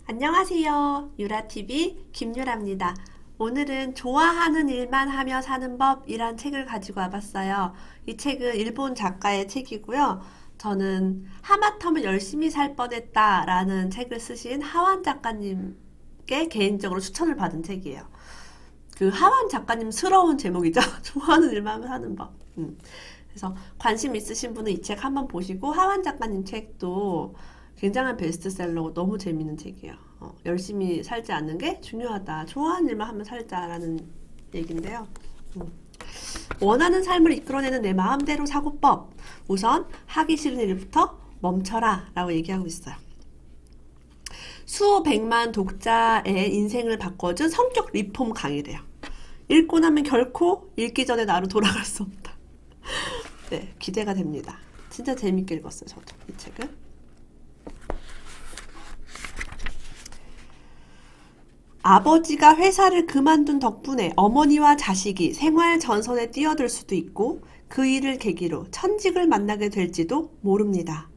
안녕하세요. 유라TV 김유라입니다. 오늘은 좋아하는 일만 하며 사는 법이란 책을 가지고 와봤어요. 이 책은 일본 작가의 책이고요. 저는 하마터면 열심히 살 뻔했다 라는 책을 쓰신 하완 작가님께 개인적으로 추천을 받은 책이에요. 그 하완 작가님스러운 제목이죠. 좋아하는 일만 하며 사는 법. 그래서 관심 있으신 분은 이 책 한번 보시고 하완 작가님 책도 굉장한 베스트셀러고 너무 재밌는 책이에요. 열심히 살지 않는 게 중요하다. 좋아하는 일만 하면 살자라는 얘기인데요. 원하는 삶을 이끌어내는 내 마음대로 사고법. 우선 하기 싫은 일부터 멈춰라 라고 얘기하고 있어요. 수백만 독자의 인생을 바꿔준 성격 리폼 강의래요. 읽고 나면 결코 읽기 전에 나로 돌아갈 수 없다. 네, 기대가 됩니다. 진짜 재밌게 읽었어요, 저도 이 책은. 아버지가 회사를 그만둔 덕분에 어머니와 자식이 생활 전선에 뛰어들 수도 있고 그 일을 계기로 천직을 만나게 될지도 모릅니다.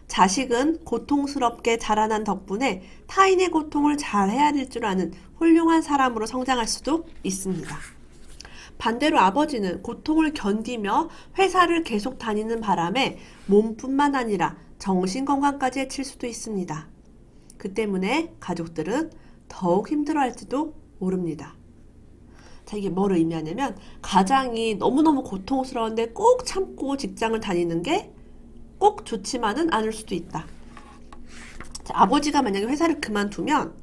자식은 고통스럽게 자라난 덕분에 타인의 고통을 잘 헤아릴 줄 아는 훌륭한 사람으로 성장할 수도 있습니다. 반대로 아버지는 고통을 견디며 회사를 계속 다니는 바람에 몸뿐만 아니라 정신건강까지 해칠 수도 있습니다. 그 때문에 가족들은 더욱 힘들어할지도 모릅니다. 자, 이게 뭘 의미하냐면 가장이 너무너무 고통스러운데 꼭 참고 직장을 다니는 게 꼭 좋지만은 않을 수도 있다. 자, 아버지가 만약에 회사를 그만두면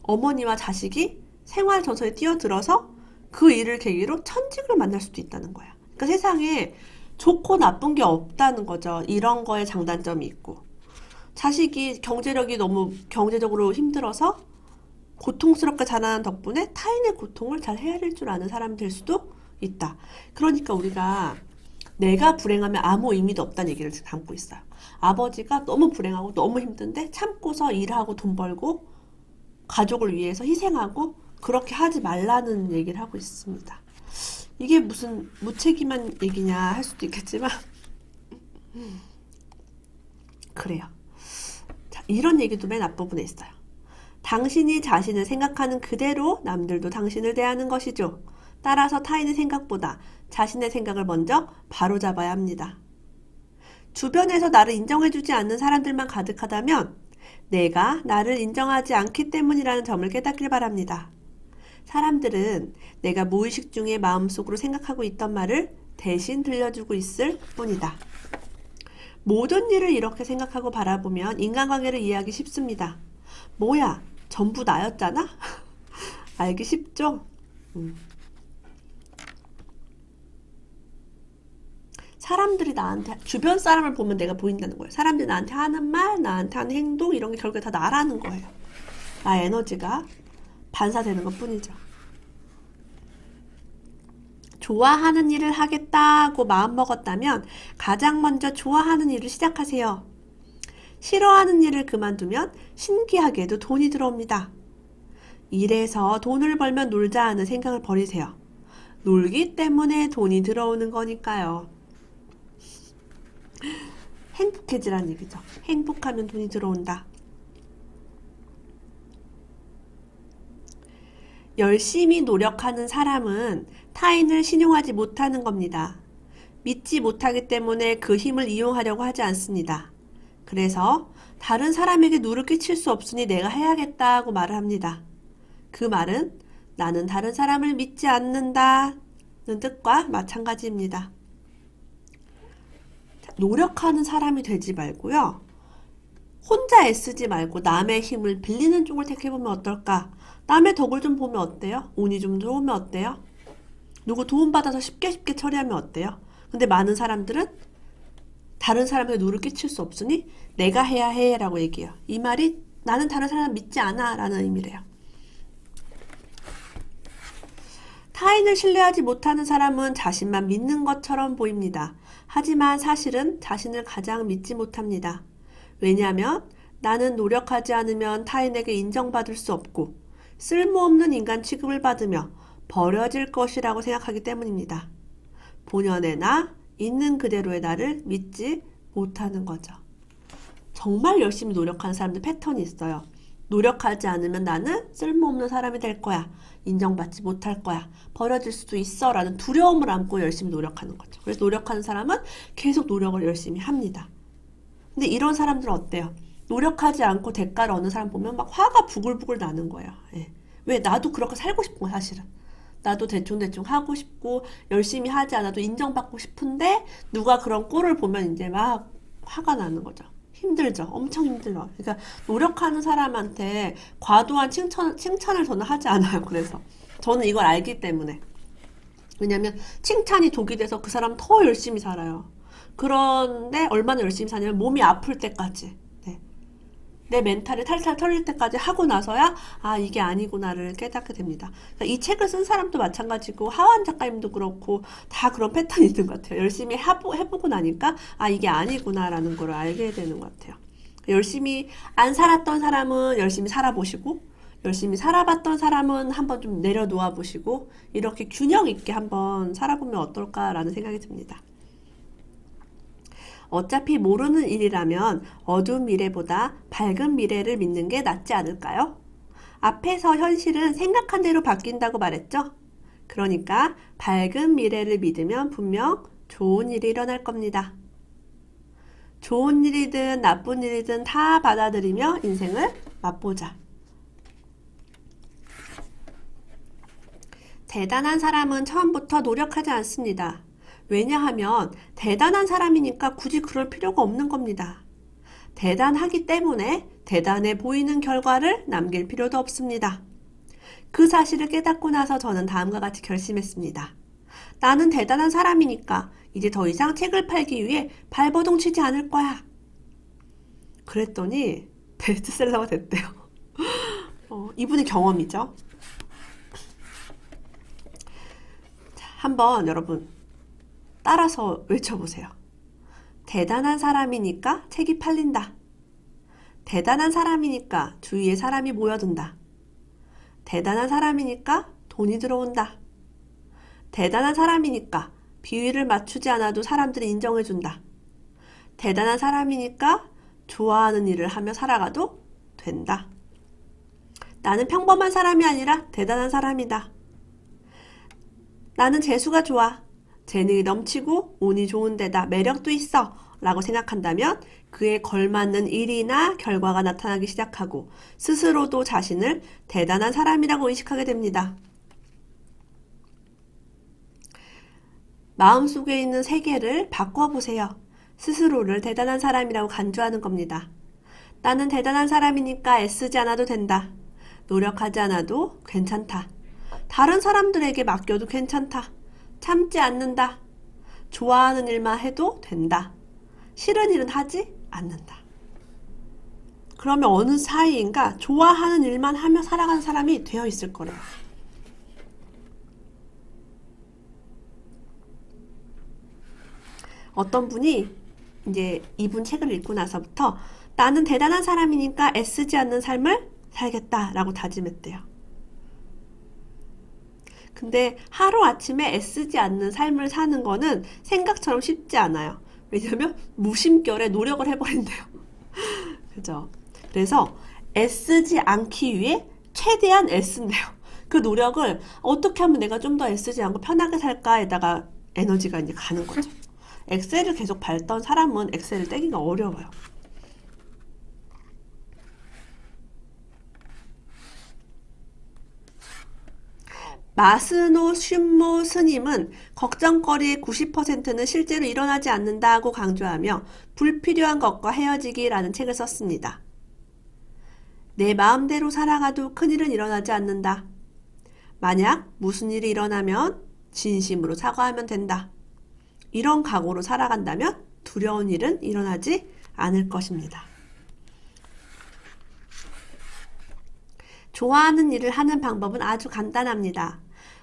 어머니와 자식이 생활 전선에 뛰어들어서 그 일을 계기로 천직을 만날 수도 있다는 거야. 그러니까 세상에 좋고 나쁜 게 없다는 거죠. 이런 거에 장단점이 있고. 자식이 경제력이 너무 경제적으로 힘들어서 고통스럽게 자라는 덕분에 타인의 고통을 잘 헤아릴 줄 아는 사람이 될 수도 있다. 그러니까 우리가 내가 불행하면 아무 의미도 없다는 얘기를 담고 있어요. 아버지가 너무 불행하고 너무 힘든데 참고서 일하고 돈 벌고 가족을 위해서 희생하고 그렇게 하지 말라는 얘기를 하고 있습니다. 이게 무슨 무책임한 얘기냐 할 수도 있겠지만 그래요. 자, 이런 얘기도 맨 앞부분에 있어요. 당신이 자신을 생각하는 그대로 남들도 당신을 대하는 것이죠. 따라서 타인의 생각보다 자신의 생각을 먼저 바로잡아야 합니다. 주변에서 나를 인정해주지 않는 사람들만 가득하다면 내가 나를 인정하지 않기 때문이라는 점을 깨닫길 바랍니다. 사람들은 내가 무의식 중에 마음속으로 생각하고 있던 말을 대신 들려주고 있을 뿐이다. 모든 일을 이렇게 생각하고 바라보면 인간관계를 이해하기 쉽습니다. 뭐야, 전부 나였잖아? 알기 쉽죠? 사람들이 나한테, 주변 사람을 보면 내가 보인다는 거예요. 사람들이 나한테 하는 말, 나한테 하는 행동, 이런 게 결국에 다 나라는 거예요. 나의 에너지가 반사되는 것 뿐이죠. 좋아하는 일을 하겠다고 마음먹었다면 가장 먼저 좋아하는 일을 시작하세요. 싫어하는 일을 그만두면 신기하게도 돈이 들어옵니다. 일해서 돈을 벌면 놀자 하는 생각을 버리세요. 놀기 때문에 돈이 들어오는 거니까요. 행복해지라는 얘기죠. 행복하면 돈이 들어온다. 열심히 노력하는 사람은 타인을 신용하지 못하는 겁니다. 믿지 못하기 때문에 그 힘을 이용하려고 하지 않습니다. 그래서 다른 사람에게 누를 끼칠 수 없으니 내가 해야겠다고 말을 합니다. 그 말은 나는 다른 사람을 믿지 않는다는 뜻과 마찬가지입니다. 노력하는 사람이 되지 말고요. 혼자 애쓰지 말고 남의 힘을 빌리는 쪽을 택해보면 어떨까? 남의 덕을 좀 보면 어때요? 운이 좀 좋으면 어때요? 누구 도움받아서 쉽게 처리하면 어때요? 근데 많은 사람들은 다른 사람에게 누를 끼칠 수 없으니 내가 해야 해 라고 얘기해요. 이 말이 나는 다른 사람 믿지 않아 라는 의미래요. 타인을 신뢰하지 못하는 사람은 자신만 믿는 것처럼 보입니다. 하지만 사실은 자신을 가장 믿지 못합니다. 왜냐하면 나는 노력하지 않으면 타인에게 인정받을 수 없고 쓸모없는 인간 취급을 받으며 버려질 것이라고 생각하기 때문입니다. 본연의 나, 있는 그대로의 나를 믿지 못하는 거죠. 정말 열심히 노력하는 사람들 패턴이 있어요. 노력하지 않으면 나는 쓸모없는 사람이 될 거야. 인정받지 못할 거야. 버려질 수도 있어. 라는 두려움을 안고 열심히 노력하는 거죠. 그래서 노력하는 사람은 계속 노력을 열심히 합니다. 근데 이런 사람들은 어때요? 노력하지 않고 대가를 얻는 사람 보면 막 화가 부글부글 나는 거예요. 예. 왜? 나도 그렇게 살고 싶은 거야, 사실은. 나도 대충대충 하고 싶고 열심히 하지 않아도 인정받고 싶은데 누가 그런 꼴을 보면 이제 막 화가 나는 거죠. 힘들죠. 엄청 힘들어. 그러니까 노력하는 사람한테 과도한 칭찬을 저는 하지 않아요. 그래서 저는 이걸 알기 때문에. 왜냐면 칭찬이 독이 돼서 그 사람 더 열심히 살아요. 그런데 얼마나 열심히 사냐면 몸이 아플 때까지. 네. 내 멘탈이 탈탈 털릴 때까지 하고 나서야 아 이게 아니구나를 깨닫게 됩니다. 그러니까 이 책을 쓴 사람도 마찬가지고 하완 작가님도 그렇고 다 그런 패턴이 있는 것 같아요. 열심히 해보고 나니까 아 이게 아니구나라는 걸 알게 되는 것 같아요. 열심히 안 살았던 사람은 열심히 살아보시고 열심히 살아봤던 사람은 한번 좀 내려놓아 보시고 이렇게 균형 있게 한번 살아보면 어떨까라는 생각이 듭니다. 어차피 모르는 일이라면 어두운 미래보다 밝은 미래를 믿는 게 낫지 않을까요? 앞에서 현실은 생각한 대로 바뀐다고 말했죠? 그러니까 밝은 미래를 믿으면 분명 좋은 일이 일어날 겁니다. 좋은 일이든 나쁜 일이든 다 받아들이며 인생을 맛보자. 대단한 사람은 처음부터 노력하지 않습니다. 왜냐하면 대단한 사람이니까 굳이 그럴 필요가 없는 겁니다. 대단하기 때문에 대단해 보이는 결과를 남길 필요도 없습니다. 그 사실을 깨닫고 나서 저는 다음과 같이 결심했습니다. 나는 대단한 사람이니까 이제 더 이상 책을 팔기 위해 발버둥 치지 않을 거야. 그랬더니 베스트셀러가 됐대요. 이분의 경험이죠. 자, 한번 여러분 따라서 외쳐보세요. 대단한 사람이니까 책이 팔린다. 대단한 사람이니까 주위에 사람이 모여든다. 대단한 사람이니까 돈이 들어온다. 대단한 사람이니까 비위를 맞추지 않아도 사람들이 인정해준다. 대단한 사람이니까 좋아하는 일을 하며 살아가도 된다. 나는 평범한 사람이 아니라 대단한 사람이다. 나는 재수가 좋아. 재능이 넘치고 운이 좋은 데다 매력도 있어 라고 생각한다면 그에 걸맞는 일이나 결과가 나타나기 시작하고 스스로도 자신을 대단한 사람이라고 의식하게 됩니다. 마음속에 있는 세계를 바꿔보세요. 스스로를 대단한 사람이라고 간주하는 겁니다. 나는 대단한 사람이니까 애쓰지 않아도 된다. 노력하지 않아도 괜찮다. 다른 사람들에게 맡겨도 괜찮다. 참지 않는다. 좋아하는 일만 해도 된다. 싫은 일은 하지 않는다. 그러면 어느 사이인가 좋아하는 일만 하며 살아가는 사람이 되어 있을 거래요. 어떤 분이 이제 이분 책을 읽고 나서부터 나는 대단한 사람이니까 애쓰지 않는 삶을 살겠다라고 다짐했대요. 근데 하루아침에 애쓰지 않는 삶을 사는 거는 생각처럼 쉽지 않아요. 왜냐면 무심결에 노력을 해버린대요. 그죠? 그래서 애쓰지 않기 위해 최대한 애쓴대요. 그 노력을 어떻게 하면 내가 좀 더 애쓰지 않고 편하게 살까에다가 에너지가 이제 가는 거죠. 엑셀을 계속 밟던 사람은 엑셀을 떼기가 어려워요. 마스노 슌모 스님은 걱정거리의 90%는 실제로 일어나지 않는다고 강조하며 불필요한 것과 헤어지기라는 책을 썼습니다. 내 마음대로 살아가도 큰일은 일어나지 않는다. 만약 무슨 일이 일어나면 진심으로 사과하면 된다. 이런 각오로 살아간다면 두려운 일은 일어나지 않을 것입니다. 좋아하는 일을 하는 방법은 아주 간단합니다.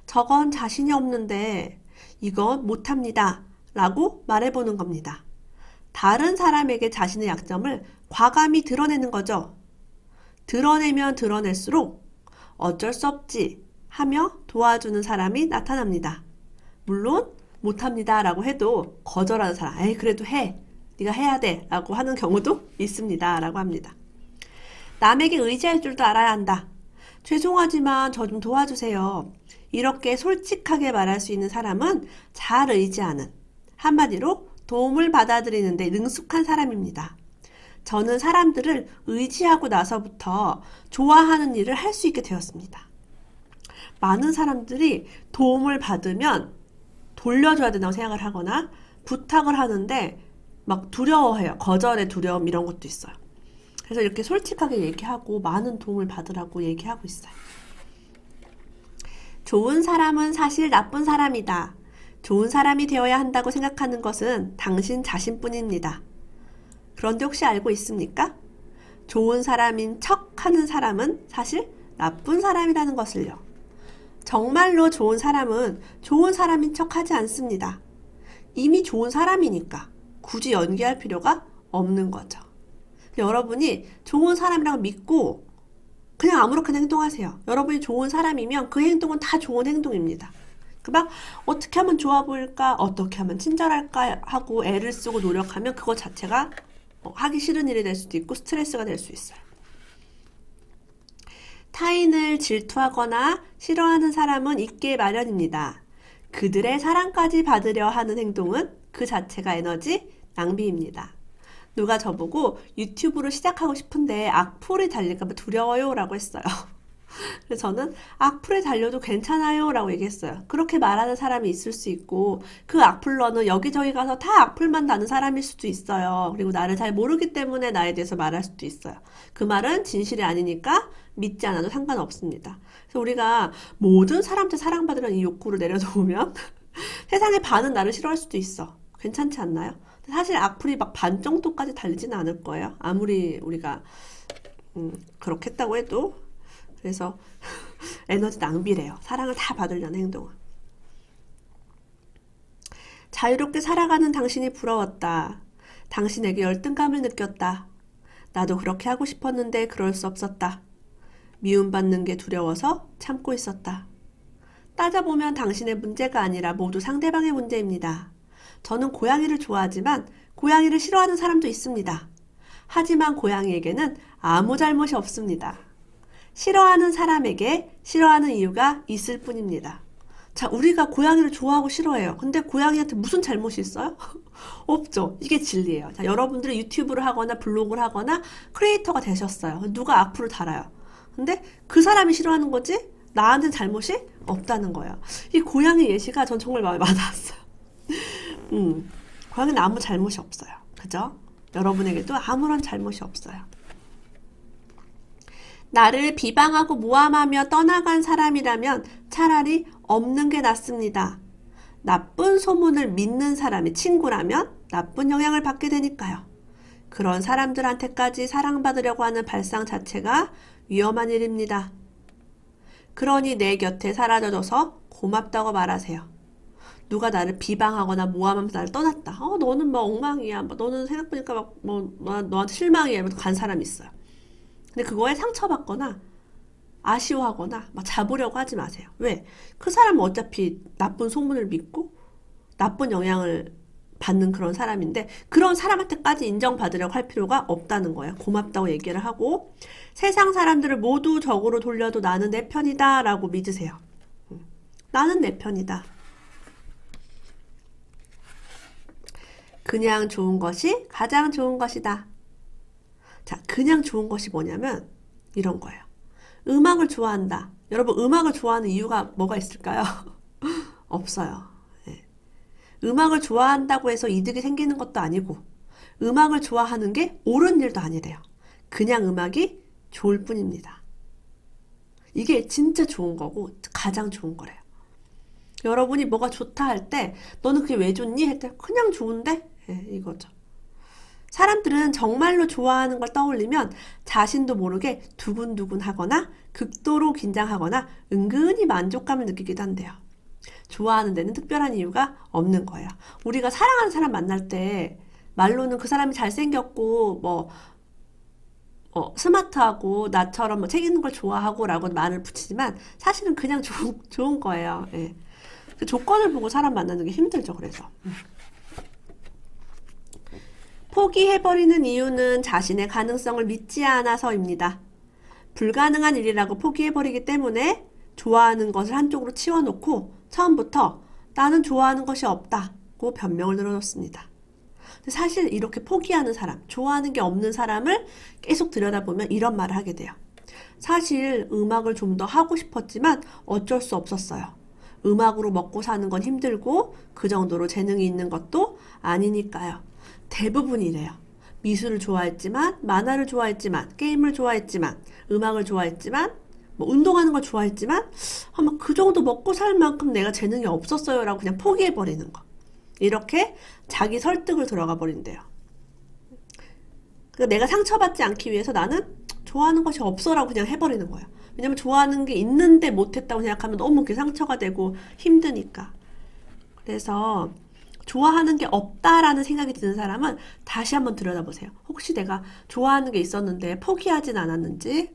저건 자신이 없는데 이건 못합니다 라고 말해보는 겁니다. 다른 사람에게 자신의 약점을 과감히 드러내는 거죠. 드러내면 드러낼수록 어쩔 수 없지 하며 도와주는 사람이 나타납니다. 물론 못합니다 라고 해도 거절하는 사람, 에이 그래도 해, 네가 해야 돼 라고 하는 경우도 있습니다 라고 합니다. 남에게 의지할 줄도 알아야 한다. 죄송하지만 저 좀 도와주세요. 이렇게 솔직하게 말할 수 있는 사람은 잘 의지하는, 한마디로 도움을 받아들이는데 능숙한 사람입니다. 저는 사람들을 의지하고 나서부터 좋아하는 일을 할 수 있게 되었습니다. 많은 사람들이 도움을 받으면 돌려줘야 된다고 생각을 하거나 부탁을 하는데 막 두려워해요. 거절의 두려움 이런 것도 있어요. 그래서 이렇게 솔직하게 얘기하고 많은 도움을 받으라고 얘기하고 있어요. 좋은 사람은 사실 나쁜 사람이다. 좋은 사람이 되어야 한다고 생각하는 것은 당신 자신뿐입니다. 그런데 혹시 알고 있습니까? 좋은 사람인 척 하는 사람은 사실 나쁜 사람이라는 것을요. 정말로 좋은 사람은 좋은 사람인 척 하지 않습니다. 이미 좋은 사람이니까 굳이 연기할 필요가 없는 거죠. 여러분이 좋은 사람이라고 믿고 그냥 아무렇게나 행동하세요. 여러분이 좋은 사람이면 그 행동은 다 좋은 행동입니다. 막 어떻게 하면 좋아 보일까? 어떻게 하면 친절할까? 하고 애를 쓰고 노력하면 그거 자체가 하기 싫은 일이 될 수도 있고 스트레스가 될 수 있어요. 타인을 질투하거나 싫어하는 사람은 있기 마련입니다. 그들의 사랑까지 받으려 하는 행동은 그 자체가 에너지 낭비입니다. 누가 저보고 유튜브를 시작하고 싶은데 악플이 달릴까 봐 두려워요 라고 했어요. 그래서 저는 악플에 달려도 괜찮아요 라고 얘기했어요. 그렇게 말하는 사람이 있을 수 있고 그 악플러는 여기저기 가서 다 악플만 다는 사람일 수도 있어요. 그리고 나를 잘 모르기 때문에 나에 대해서 말할 수도 있어요. 그 말은 진실이 아니니까 믿지 않아도 상관없습니다. 그래서 우리가 모든 사람한테 사랑받으려는 이 욕구를 내려놓으면 세상의 반은 나를 싫어할 수도 있어. 괜찮지 않나요? 사실 악플이 막 반 정도까지 달리지는 않을 거예요. 아무리 우리가 그렇게 했다고 해도. 그래서 에너지 낭비래요. 사랑을 다 받으려는 행동은. 자유롭게 살아가는 당신이 부러웠다. 당신에게 열등감을 느꼈다. 나도 그렇게 하고 싶었는데 그럴 수 없었다. 미움받는 게 두려워서 참고 있었다. 따져보면 당신의 문제가 아니라 모두 상대방의 문제입니다. 저는 고양이를 좋아하지만 고양이를 싫어하는 사람도 있습니다. 하지만 고양이에게는 아무 잘못이 없습니다. 싫어하는 사람에게 싫어하는 이유가 있을 뿐입니다. 자, 우리가 고양이를 좋아하고 싫어해요. 근데 고양이한테 무슨 잘못이 있어요? 없죠. 이게 진리예요. 자, 여러분들이 유튜브를 하거나 블로그를 하거나 크리에이터가 되셨어요. 누가 악플을 달아요. 근데 그 사람이 싫어하는 거지? 나한테는 잘못이 없다는 거예요. 이 고양이 예시가 전 정말 마음에 와닿았어요. 고양이는 아무 잘못이 없어요. 그죠? 여러분에게도 아무런 잘못이 없어요. 나를 비방하고 모함하며 떠나간 사람이라면 차라리 없는 게 낫습니다. 나쁜 소문을 믿는 사람이 친구라면 나쁜 영향을 받게 되니까요. 그런 사람들한테까지 사랑받으려고 하는 발상 자체가 위험한 일입니다. 그러니 내 곁에 사라져줘서 고맙다고 말하세요. 누가 나를 비방하거나 모함하면서 나를 떠났다. 너는 뭐 엉망이야. 너는 생각해보니까 너한테 실망이야. 이러면서 간 사람이 있어요. 근데 그거에 상처받거나 아쉬워하거나 막 잡으려고 하지 마세요. 왜? 그 사람은 어차피 나쁜 소문을 믿고 나쁜 영향을 받는 그런 사람인데 그런 사람한테까지 인정받으려고 할 필요가 없다는 거예요. 고맙다고 얘기를 하고 세상 사람들을 모두 적으로 돌려도 나는 내 편이다 라고 믿으세요. 나는 내 편이다. 그냥 좋은 것이 가장 좋은 것이다. 자, 그냥 좋은 것이 뭐냐면 이런 거예요. 음악을 좋아한다. 여러분, 음악을 좋아하는 이유가 뭐가 있을까요? 없어요. 네. 음악을 좋아한다고 해서 이득이 생기는 것도 아니고 음악을 좋아하는 게 옳은 일도 아니래요. 그냥 음악이 좋을 뿐입니다. 이게 진짜 좋은 거고 가장 좋은 거래요. 여러분이 뭐가 좋다 할 때 너는 그게 왜 좋니? 할 때 그냥 좋은데? 네, 이거죠. 사람들은 정말로 좋아하는 걸 떠올리면 자신도 모르게 두근두근 하거나 극도로 긴장하거나 은근히 만족감을 느끼기도 한대요. 좋아하는 데는 특별한 이유가 없는 거예요. 우리가 사랑하는 사람 만날 때 말로는 그 사람이 잘생겼고 스마트하고 나처럼 책 읽는 걸 좋아하고 라고 말을 붙이지만 사실은 그냥 좋은 거예요. 예. 그 조건을 보고 사람 만나는 게 힘들죠. 그래서 포기해버리는 이유는 자신의 가능성을 믿지 않아서입니다. 불가능한 일이라고 포기해버리기 때문에 좋아하는 것을 한쪽으로 치워놓고 처음부터 나는 좋아하는 것이 없다고 변명을 늘어놓습니다. 사실 이렇게 포기하는 사람, 좋아하는 게 없는 사람을 계속 들여다보면 이런 말을 하게 돼요. 사실 음악을 좀 더 하고 싶었지만 어쩔 수 없었어요. 음악으로 먹고 사는 건 힘들고 그 정도로 재능이 있는 것도 아니니까요. 대부분이래요. 미술을 좋아했지만, 만화를 좋아했지만, 게임을 좋아했지만, 음악을 좋아했지만, 뭐 운동하는 걸 좋아했지만 아마 그 정도 먹고 살 만큼 내가 재능이 없었어요 라고 그냥 포기해버리는 거. 이렇게 자기 설득을 들어가 버린대요. 그러니까 내가 상처받지 않기 위해서 나는 좋아하는 것이 없어라고 그냥 해버리는 거예요. 왜냐면 좋아하는 게 있는데 못했다고 생각하면 너무 그게 상처가 되고 힘드니까. 그래서 좋아하는 게 없다라는 생각이 드는 사람은 다시 한번 들여다보세요. 혹시 내가 좋아하는 게 있었는데 포기하진 않았는지.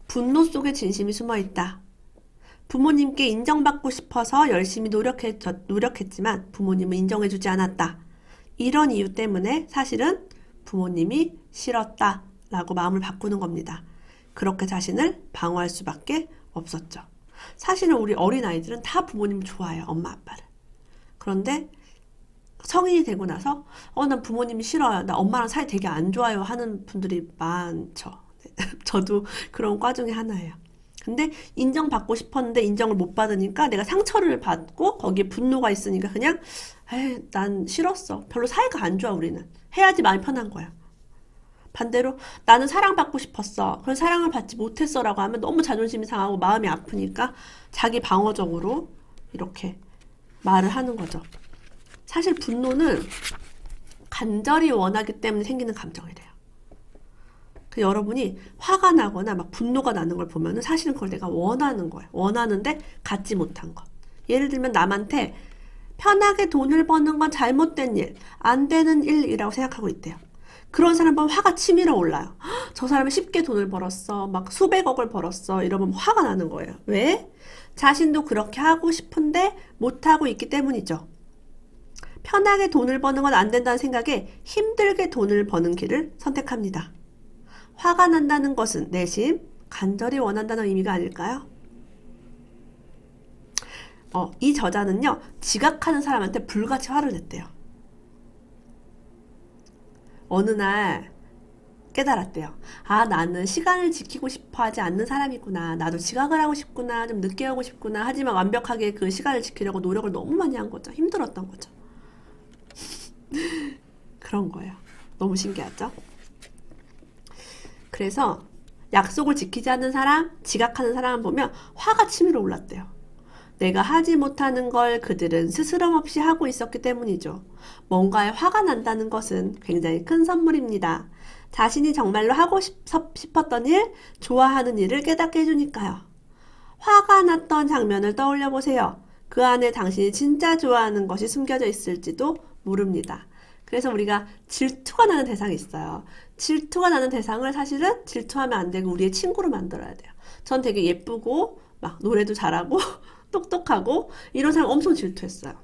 분노 속에 진심이 숨어 있다. 부모님께 인정받고 싶어서 열심히 노력했지만 부모님은 인정해주지 않았다. 이런 이유 때문에 사실은 부모님이 싫었다 라고 마음을 바꾸는 겁니다. 그렇게 자신을 방어할 수밖에 없었죠. 사실은 우리 어린아이들은 다 부모님을 좋아해요. 엄마 아빠를. 그런데 성인이 되고 나서 난 부모님이 싫어요. 나 엄마랑 사이 되게 안 좋아요 하는 분들이 많죠. 저도 그런 과 중에 하나예요. 근데 인정받고 싶었는데 인정을 못 받으니까 내가 상처를 받고 거기에 분노가 있으니까 그냥 난 싫었어. 별로 사이가 안 좋아 우리는. 해야지 마음이 편한 거야. 반대로 나는 사랑받고 싶었어. 그런 사랑을 받지 못했어 라고 하면 너무 자존심이 상하고 마음이 아프니까 자기 방어적으로 이렇게 말을 하는 거죠. 사실 분노는 간절히 원하기 때문에 생기는 감정이래요. 그 여러분이 화가 나거나 막 분노가 나는 걸 보면은 사실은 그걸 내가 원하는 거예요. 원하는데 갖지 못한 것. 예를 들면 남한테 편하게 돈을 버는 건 잘못된 일, 안 되는 일이라고 생각하고 있대요. 그런 사람 보면 화가 치밀어 올라요. 저 사람이 쉽게 돈을 벌었어. 막 수백억을 벌었어. 이러면 화가 나는 거예요. 왜? 자신도 그렇게 하고 싶은데 못하고 있기 때문이죠. 편하게 돈을 버는 건 안 된다는 생각에 힘들게 돈을 버는 길을 선택합니다. 화가 난다는 것은 내심 간절히 원한다는 의미가 아닐까요? 이 저자는요, 지각하는 사람한테 불같이 화를 냈대요. 어느 날 깨달았대요. 나는 시간을 지키고 싶어 하지 않는 사람이구나. 나도 지각을 하고 싶구나. 좀 늦게 하고 싶구나. 하지만 완벽하게 그 시간을 지키려고 노력을 너무 많이 한 거죠. 힘들었던 거죠. 그런 거예요. 너무 신기하죠? 그래서 약속을 지키지 않는 사람, 지각하는 사람을 보면 화가 치밀어 올랐대요. 내가 하지 못하는 걸 그들은 스스럼 없이 하고 있었기 때문이죠. 뭔가에 화가 난다는 것은 굉장히 큰 선물입니다. 자신이 정말로 하고 싶었던 일, 좋아하는 일을 깨닫게 해주니까요. 화가 났던 장면을 떠올려 보세요. 그 안에 당신이 진짜 좋아하는 것이 숨겨져 있을지도 모릅니다. 그래서 우리가 질투가 나는 대상이 있어요. 질투가 나는 대상을 사실은 질투하면 안 되고 우리의 친구로 만들어야 돼요. 전 되게 예쁘고 막 노래도 잘하고 똑똑하고 이런 사람 엄청 질투했어요.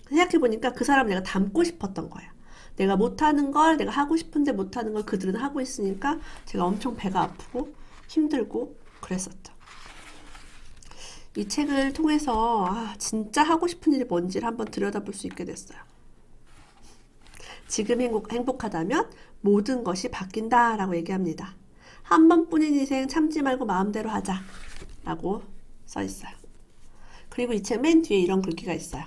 생각해보니까 그 사람 내가 닮고 싶었던 거예요. 내가 못하는 걸 내가 하고 싶은데 못하는 걸 그들은 하고 있으니까 제가 엄청 배가 아프고 힘들고 그랬었죠. 이 책을 통해서 진짜 하고 싶은 일이 뭔지를 한번 들여다볼 수 있게 됐어요. 지금 행복하다면 모든 것이 바뀐다 라고 얘기합니다. 한 번뿐인 인생 참지 말고 마음대로 하자 라고 써 있어요. 그리고 이 책 맨 뒤에 이런 글귀가 있어요.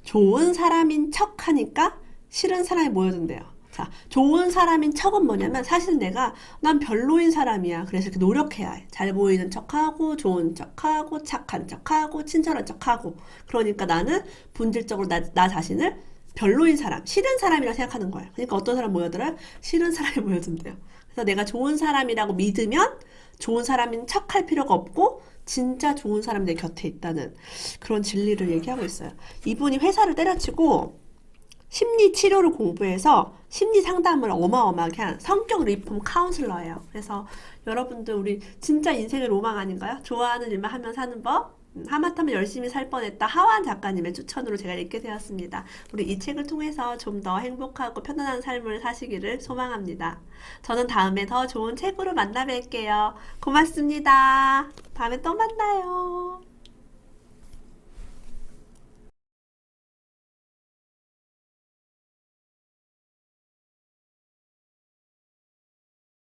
좋은 사람인 척 하니까 싫은 사람이 모여든대요. 자, 좋은 사람인 척은 뭐냐면 사실 난 별로인 사람이야. 그래서 이렇게 노력해야 해. 잘 보이는 척하고 좋은 척하고 착한 척하고 친절한 척하고 그러니까 나는 본질적으로 나 자신을 별로인 사람, 싫은 사람이라 생각하는 거예요. 그러니까 어떤 사람 모여들어요? 싫은 사람이 모여든대요. 그래서 내가 좋은 사람이라고 믿으면 좋은 사람인 척 할 필요가 없고 진짜 좋은 사람이 내 곁에 있다는 그런 진리를 얘기하고 있어요. 이분이 회사를 때려치고 심리 치료를 공부해서 심리 상담을 어마어마하게 한 성격 리폼 카운슬러예요. 그래서 여러분들 우리 진짜 인생의 로망 아닌가요? 좋아하는 일만 하면 사는 법? 하마터면 열심히 살 뻔했다. 하완 작가님의 추천으로 제가 읽게 되었습니다. 우리 이 책을 통해서 좀 더 행복하고 편안한 삶을 사시기를 소망합니다. 저는 다음에 더 좋은 책으로 만나 뵐게요. 고맙습니다. 다음에 또 만나요.